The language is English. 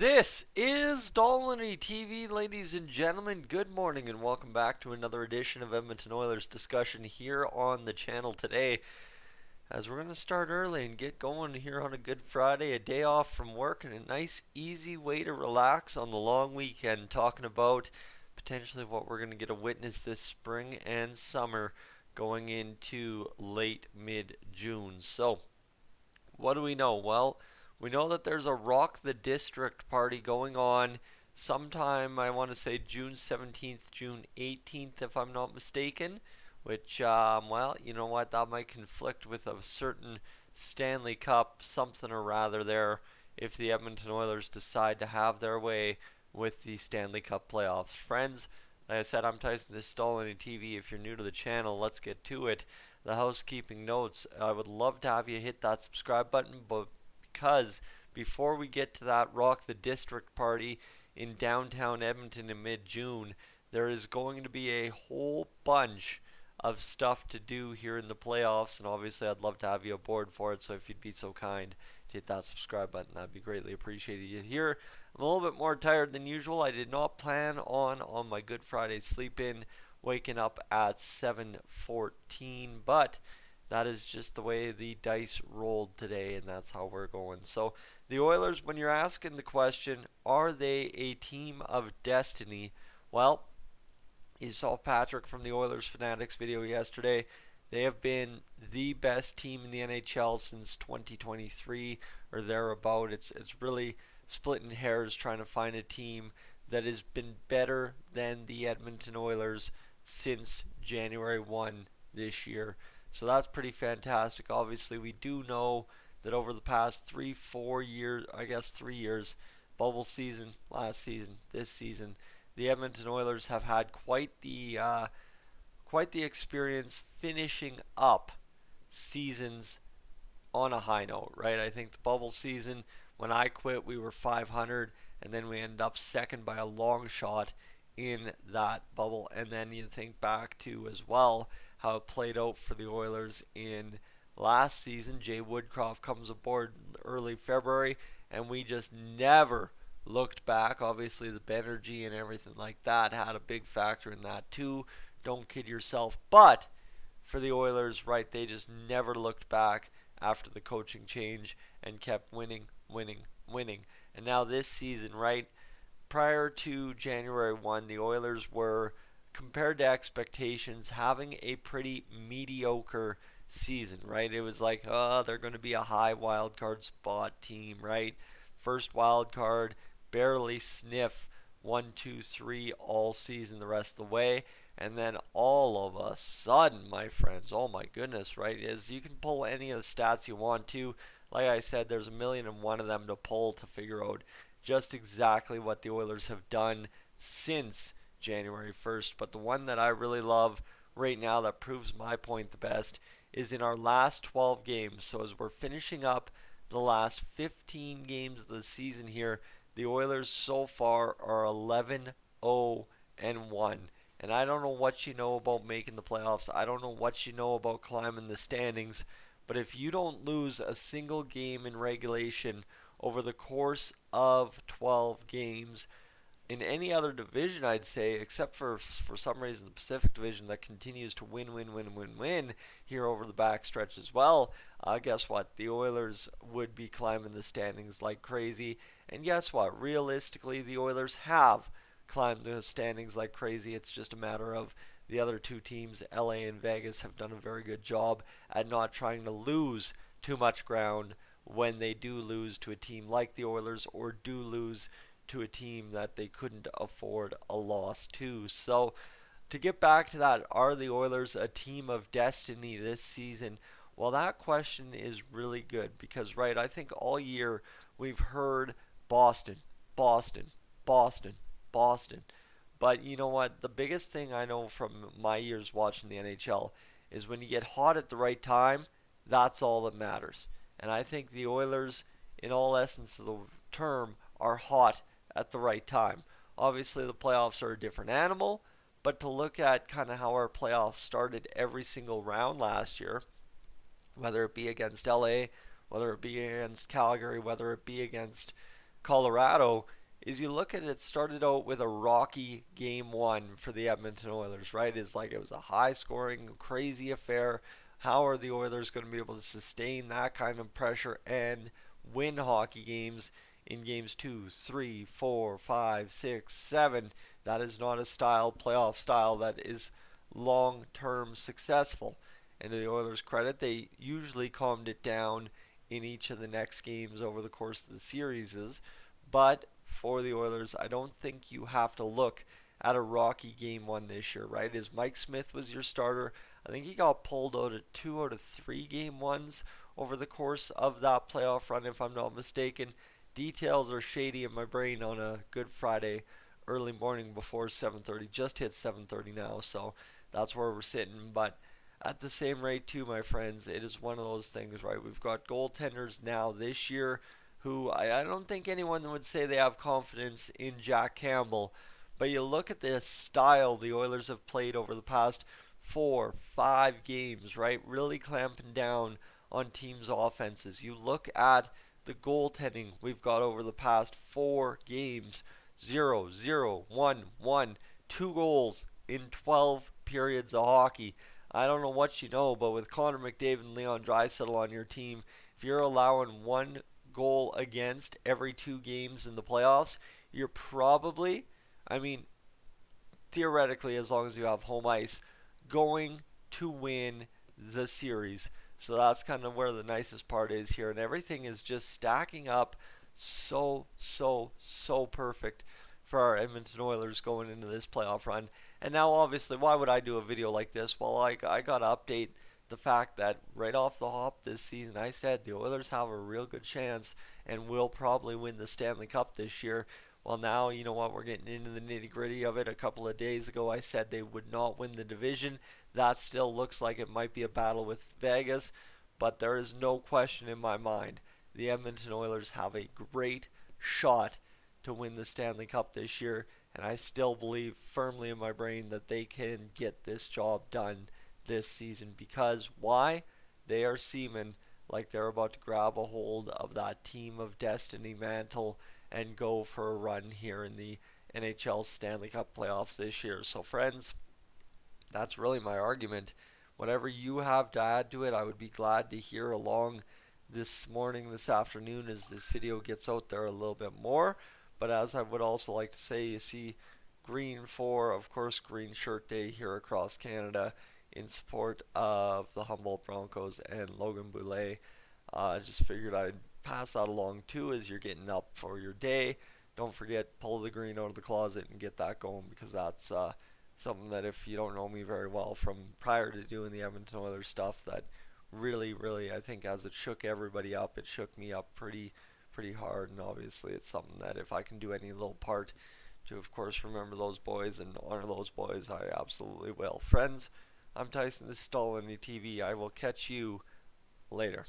This is Dolynny TV, ladies and gentlemen. Good morning and welcome back to another edition of Edmonton Oilers discussion here on the channel today. As we're going to start early and get going here on a Good Friday, a day off from work, and a nice, easy way to relax on the long weekend, talking about potentially what we're going to get to witness this spring and summer going into late mid-June. So, what do we know? Well, we know that there's a Rock the District party going on sometime, I want to say June 17th, June 18th, if I'm not mistaken. Which, well, you know what? That might conflict with a certain Stanley Cup something or rather there if the Edmonton Oilers decide to have their way with the Stanley Cup playoffs. Friends, like I said, I'm Tyson. This is Dolynny TV. If you're new to the channel, let's get to it. The housekeeping notes. I would love to have you hit that subscribe button, but because before we get to that Rock the District party in downtown Edmonton in mid-June, there is going to be a whole bunch of stuff to do here in the playoffs, and obviously I'd love to have you aboard for it. So if you'd be so kind to hit that subscribe button, that'd be greatly appreciated. Here, I'm a little bit more tired than usual. I did not plan on my Good Friday sleep in waking up at 7:14, but that is just the way the dice rolled today, and that's how we're going. So the Oilers, when you're asking the question, are they a team of destiny? Well, you saw Patrick from the Oilers Fanatics video yesterday. They have been the best team in the NHL since 2023 or thereabout. It's really splitting hairs trying to find a team that has been better than the Edmonton Oilers since January 1 this year. So that's pretty fantastic. Obviously, we do know that over the past 3-4 years, I guess 3 years, bubble season, last season, this season, the Edmonton Oilers have had quite the experience finishing up seasons on a high note, right? I think the bubble season, when I quit, we were 500, and then we ended up second by a long shot in that bubble. And then you think back to as well how it played out for the Oilers in last season. Jay Woodcroft comes aboard early February, and we just never looked back. Obviously, the Benergy and everything like that had a big factor in that too. Don't kid yourself. But for the Oilers, right, they just never looked back after the coaching change and kept winning, winning, winning. And now this season, right, prior to January 1, the Oilers were, compared to expectations, having a pretty mediocre season, right? It was like, oh, they're going to be a high wild card spot team, right? First wild card, barely sniff 1, 2, 3 all season the rest of the way. And then all of a sudden, my friends, oh my goodness, right, is you can pull any of the stats you want to. Like I said, there's 1,000,001 of them to pull to figure out just exactly what the Oilers have done since January 1st. But the one that I really love right now that proves my point the best is in our last 12 games. So as we're finishing up the last 15 games of the season here, the Oilers so far are 11-0-1. And I don't know what you know about making the playoffs. I don't know what you know about climbing the standings. But if you don't lose a single game in regulation over the course of 12 games, in any other division, I'd say, except for some reason the Pacific Division that continues to win here over the backstretch as well, guess what? The Oilers would be climbing the standings like crazy. And guess what? Realistically, the Oilers have climbed the standings like crazy. It's just a matter of the other two teams, LA and Vegas, have done a very good job at not trying to lose too much ground when they do lose to a team like the Oilers or do lose to a team that they couldn't afford a loss to. So to get back to that, are the Oilers a team of destiny this season? Well, that question is really good because, right, I think all year we've heard Boston, Boston, Boston, Boston. But you know what? The biggest thing I know from my years watching the NHL is when you get hot at the right time, that's all that matters. And I think the Oilers, in all essence of the term, are hot at the right time. Obviously, the playoffs are a different animal, but to look at kind of how our playoffs started every single round last year, whether it be against LA, whether it be against Calgary, whether it be against Colorado is you look at it, started out with a rocky game one for the Edmonton Oilers, right? It's like it was a high scoring, crazy affair. How are the Oilers going to be able to sustain that kind of pressure and win hockey games in games 2, 3, 4, 5, 6, 7? That is not a style, playoff style, that is long term successful. And to the Oilers' credit, they usually calmed it down in each of the next games over the course of the series. But for the Oilers, I don't think you have to look at a rocky game one this year, right? As Mike Smith was your starter, I think he got pulled out of 2 out of 3 game ones over the course of that playoff run, if I'm not mistaken. Details are shady in my brain on a Good Friday early morning before 7:30. Just hit 7:30 now, so that's where we're sitting. But at the same rate, too, my friends, it is one of those things, right? We've got goaltenders now this year who I don't think anyone would say they have confidence in Jack Campbell. But you look at the style the Oilers have played over the past 4, 5 games, right? Really clamping down on teams' offenses. You look at the goaltending we've got over the past 4 games: 0, 0, 1, 1, 2 goals in 12 periods of hockey. I don't know what you know, but with Connor McDavid and Leon Draisaitl on your team, if you're allowing 1 goal against every 2 games in the playoffs, you're probably, I mean, theoretically, as long as you have home ice, going to win the series. So that's kind of where the nicest part is here, and everything is just stacking up so perfect for our Edmonton Oilers going into this playoff run. And now, obviously, why would I do a video like this? Well, I got to update the fact that right off the hop this season, I said the Oilers have a real good chance and will probably win the Stanley Cup this year. Well, now, you know what, we're getting into the nitty gritty of it. A couple of days ago, I said they would not win the division. That still looks like it might be a battle with Vegas, but there is no question in my mind the Edmonton Oilers have a great shot to win the Stanley Cup this year, and I still believe firmly in my brain that they can get this job done this season. Because why? They are seeming like they're about to grab a hold of that team of destiny mantle and go for a run here in the NHL Stanley Cup playoffs this year. So friends, that's really my argument. Whatever you have to add to it, I would be glad to hear along this morning, this afternoon, as this video gets out there a little bit more. But as I would also like to say, you see green for, of course, Green Shirt Day here across Canada in support of the Humboldt Broncos and Logan Boulet. I just figured I'd pass that along too as you're getting up for your day. Don't forget, pull the green out of the closet and get that going, because that's something that, if you don't know me very well from prior to doing the Edmonton Oilers stuff, that really, I think, as it shook everybody up, it shook me up pretty hard. And obviously it's something that if I can do any little part to, of course, remember those boys and honor those boys, I absolutely will. Friends, I'm Tyson. This is Dolynny TV. I will catch you later.